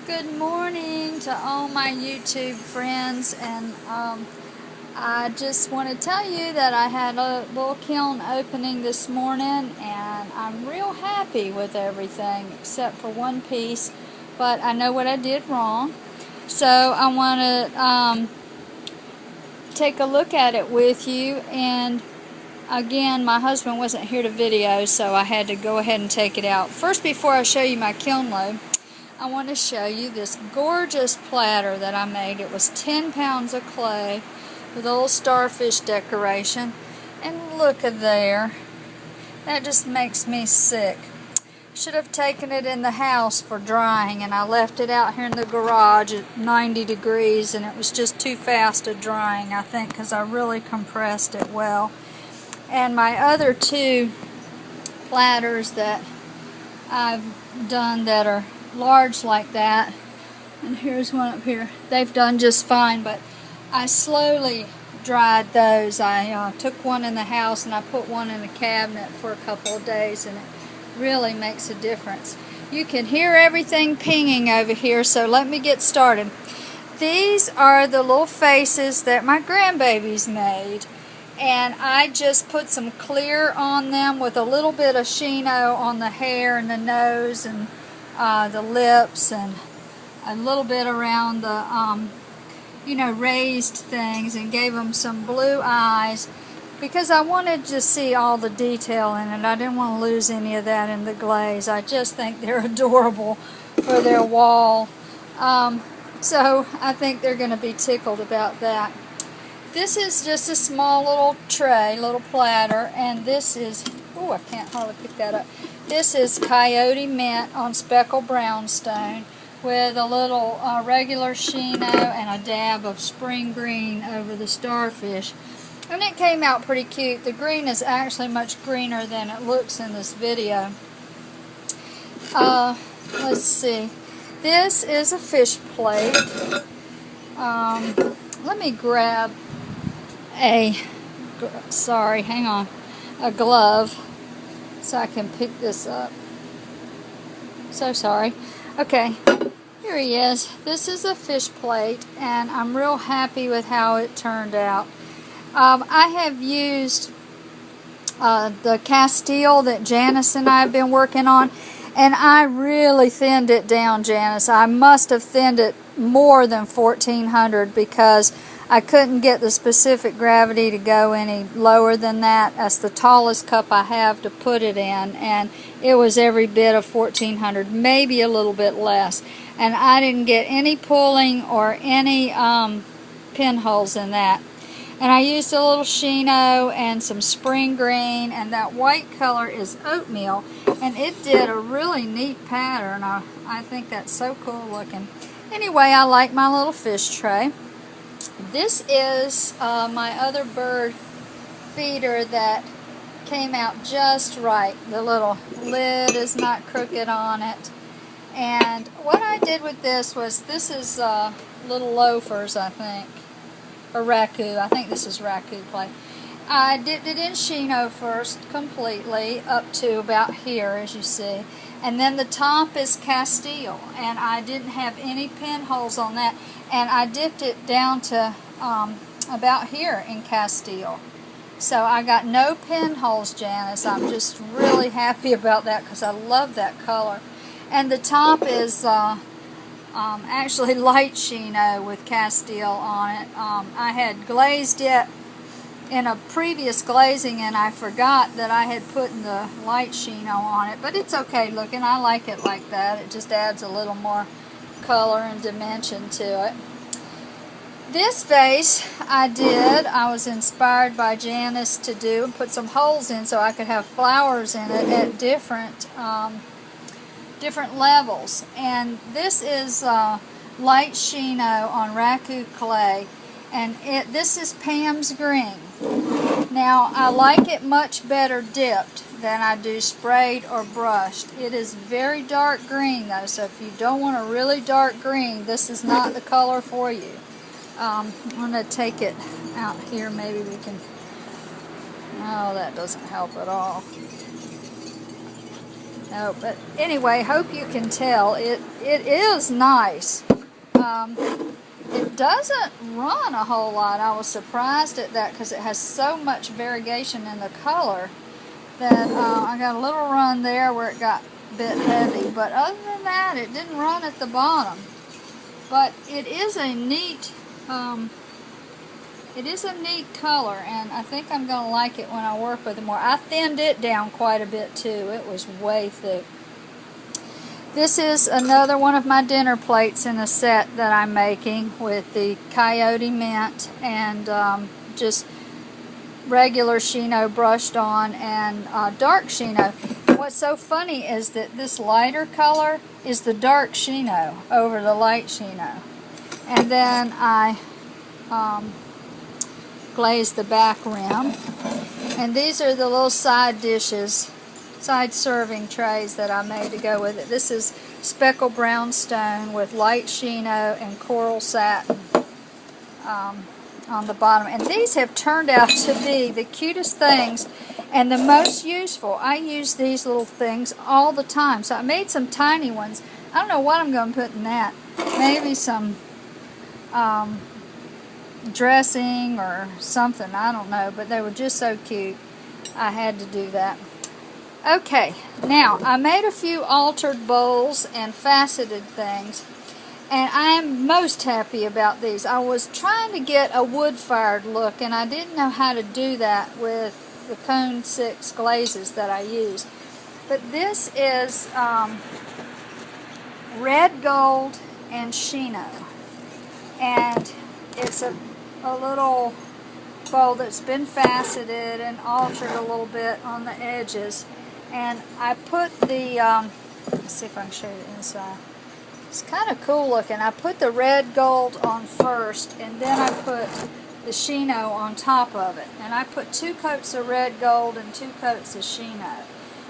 Good morning to all my YouTube friends, and I just want to tell you that I had a little kiln opening this morning, and I'm real happy with everything except for one piece, but I know what I did wrong, so I want to take a look at it with you. And again, my husband wasn't here to video, so I had to go ahead and take it out. First, before I show you my kiln load, I want to show you this gorgeous platter that I made. It was 10 pounds of clay with a little starfish decoration. And look at there. That just makes me sick. Should have taken it in the house for drying, and I left it out here in the garage at 90 degrees, and it was just too fast at drying, I think, because I really compressed it well. And my other two platters that I've done that are large like that, and here's one up here, they've done just fine, but I slowly dried those. I took one in the house and I put one in a cabinet for a couple of days, and it really makes a difference. You can hear everything pinging over here, so let me get started. These are the little faces that my grandbabies made, and I just put some clear on them with a little bit of Shino on the hair and the nose and the lips, and a little bit around the raised things, and gave them some blue eyes because I wanted to see all the detail in it. I didn't want to lose any of that in the glaze. I just think they're adorable for their wall, so I think they're going to be tickled about that. This is just a small little tray, little platter, and this is, oh, I can't hardly pick that up. This is coyote mint on speckled brownstone with a little regular Shino and a dab of spring green over the starfish. And it came out pretty cute. The green is actually much greener than it looks in this video. Let's see. This is a fish plate. Let me grab a glove so I can pick this up. So sorry. Okay, here he is. This is a fish plate, and I'm real happy with how it turned out. I have used the Castile that Janice and I have been working on, and I really thinned it down, Janice. I must have thinned it more than 1400 because I couldn't get the specific gravity to go any lower than that. That's the tallest cup I have to put it in, and it was every bit of 1400, maybe a little bit less. And I didn't get any pulling or any pinholes in that. And I used a little Shino and some spring green, and that white color is oatmeal, and it did a really neat pattern. I think that's so cool looking. Anyway, I like my little fish tray. This is my other bird feeder that came out just right. The little lid is not crooked on it. And what I did with this was, this is little loafers, I think, or raku. I think this is raku plate. I dipped it in Shino first completely up to about here, as you see. And then the top is Castile, and I didn't have any pinholes on that. And I dipped it down to about here in Castile. So I got no pinholes, Janice. I'm just really happy about that because I love that color. And the top is actually light Shino with Castile on it. I had glazed it in a previous glazing, and I forgot that I had put the light Shino on it. But it's okay looking. I like it like that. It just adds a little more color and dimension to it. This vase I was inspired by Janice to do and put some holes in so I could have flowers in it at different levels. And this is light Shino on raku clay, and this is Pam's green. Now, I like it much better dipped than I do sprayed or brushed. It is very dark green though, so if you don't want a really dark green, this is not the color for you. I'm going to take it out here. Maybe we can... Oh, that doesn't help at all. No, but anyway, hope you can tell it is nice. It doesn't run a whole lot. I was surprised at that because it has so much variation in the color that I got a little run there where it got a bit heavy. But other than that, it didn't run at the bottom. But it is a neat color, and I think I'm going to like it when I work with it more. I thinned it down quite a bit too. It was way thick. This is another one of my dinner plates in a set that I'm making with the Coyote Mint and just regular Chino brushed on and dark Chino. What's so funny is that this lighter color is the dark Chino over the light Chino. And then I glazed the back rim. And these are the little side dishes, side serving trays that I made to go with it. This is speckled brownstone with light Chino and coral satin on the bottom. And these have turned out to be the cutest things and the most useful. I use these little things all the time. So I made some tiny ones. I don't know what I'm going to put in that. Maybe some dressing or something. I don't know. But they were just so cute. I had to do that. Okay, now I made a few altered bowls and faceted things, and I am most happy about these. I was trying to get a wood-fired look, and I didn't know how to do that with the Cone 6 glazes that I use. But this is red gold and Chino, and it's a little bowl that's been faceted and altered a little bit on the edges. And I put the, let's see if I can show you the inside. It's kind of cool looking. I put the red gold on first, and then I put the Chino on top of it. And I put 2 coats of red gold and 2 coats of Chino.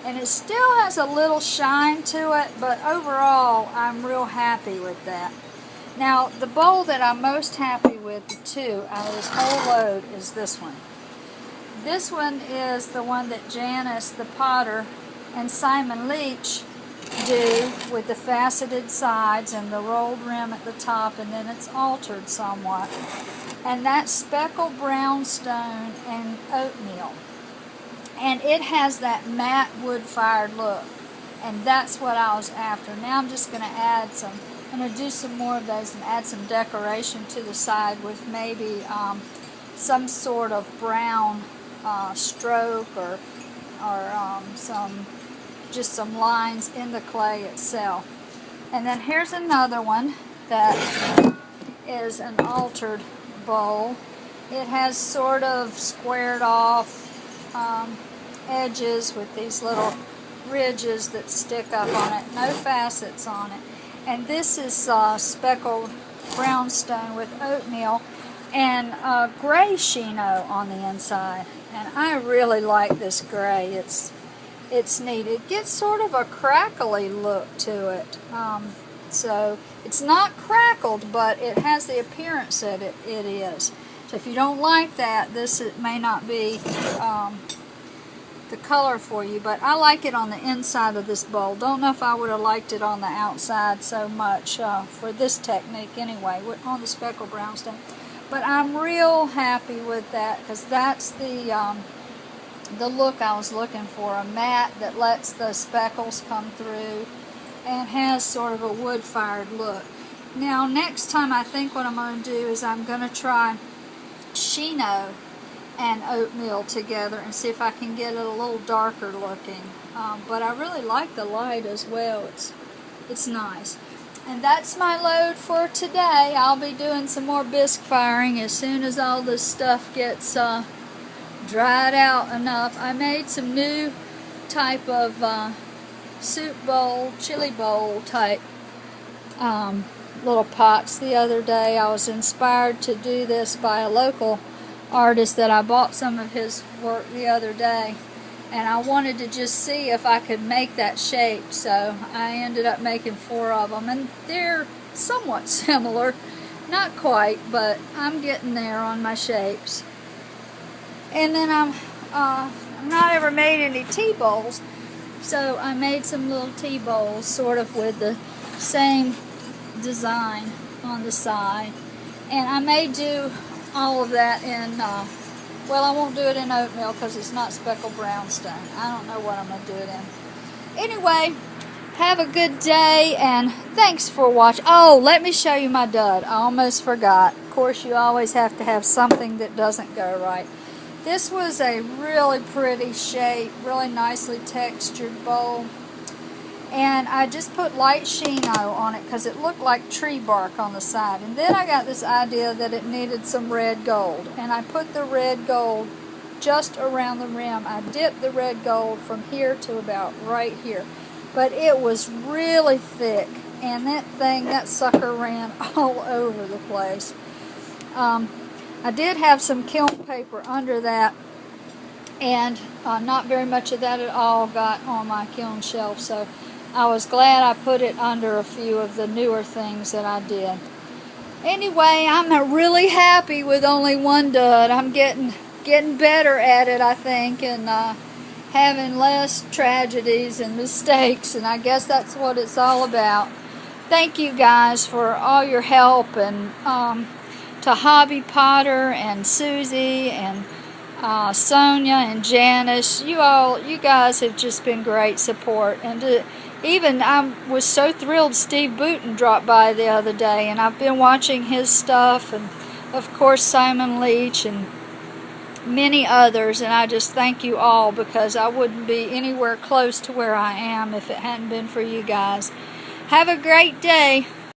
And it still has a little shine to it, but overall, I'm real happy with that. Now, the bowl that I'm most happy with, too, out of this whole load, is this one. This one is the one that Janice, the potter, and Simon Leach do with the faceted sides and the rolled rim at the top, and then it's altered somewhat. And that's speckled brownstone and oatmeal. And it has that matte wood-fired look. And that's what I was after. Now I'm just going to add some, I'm going to do some more of those and add some decoration to the side with maybe some sort of brown stroke or some lines in the clay itself. And then here's another one that is an altered bowl. It has sort of squared off edges with these little ridges that stick up on it, no facets on it. And this is speckled brownstone with oatmeal and gray Chino on the inside. And I really like this gray. It's neat. It gets sort of a crackly look to it. So it's not crackled, but it has the appearance that it is. So if you don't like that, it may not be the color for you, but I like it on the inside of this bowl. Don't know if I would have liked it on the outside so much for this technique anyway, on the speckled brownstone. But I'm real happy with that because that's the look I was looking for, a matte that lets the speckles come through and has sort of a wood-fired look. Now next time I think what I'm going to do is I'm going to try Chino and oatmeal together and see if I can get it a little darker looking. But I really like the light as well. It's nice. And that's my load for today. I'll be doing some more bisque firing as soon as all this stuff gets dried out enough. I made some new type of soup bowl, chili bowl type little pots the other day. I was inspired to do this by a local artist that I bought some of his work the other day, and I wanted to just see if I could make that shape, so I ended up making 4 of them, and they're somewhat similar, not quite, but I'm getting there on my shapes. And then I've not ever made any tea bowls, So I made some little tea bowls sort of with the same design on the side. And I may do all of that in, well, I won't do it in oatmeal because it's not speckled brownstone. I don't know what I'm going to do it in. Anyway, have a good day, and thanks for watching. Oh, let me show you my dud. I almost forgot. Of course, you always have to have something that doesn't go right. This was a really pretty shape, really nicely textured bowl. And I just put light Shino on it because it looked like tree bark on the side. And then I got this idea that it needed some red gold. And I put the red gold just around the rim. I dipped the red gold from here to about right here. But it was really thick. And that sucker ran all over the place. I did have some kiln paper under that. And not very much of that at all got on my kiln shelf. So I was glad I put it under a few of the newer things that I did. Anyway, I'm really happy with only one dud. I'm getting better at it, I think, and having less tragedies and mistakes, and I guess that's what it's all about. Thank you guys for all your help, and to Hobby Potter and Susie and Sonia and Janice, you guys have just been great support. And even I was so thrilled Steve Booten dropped by the other day, and I've been watching his stuff, and of course Simon Leach and many others, and I just thank you all, because I wouldn't be anywhere close to where I am if it hadn't been for you guys. Have a great day.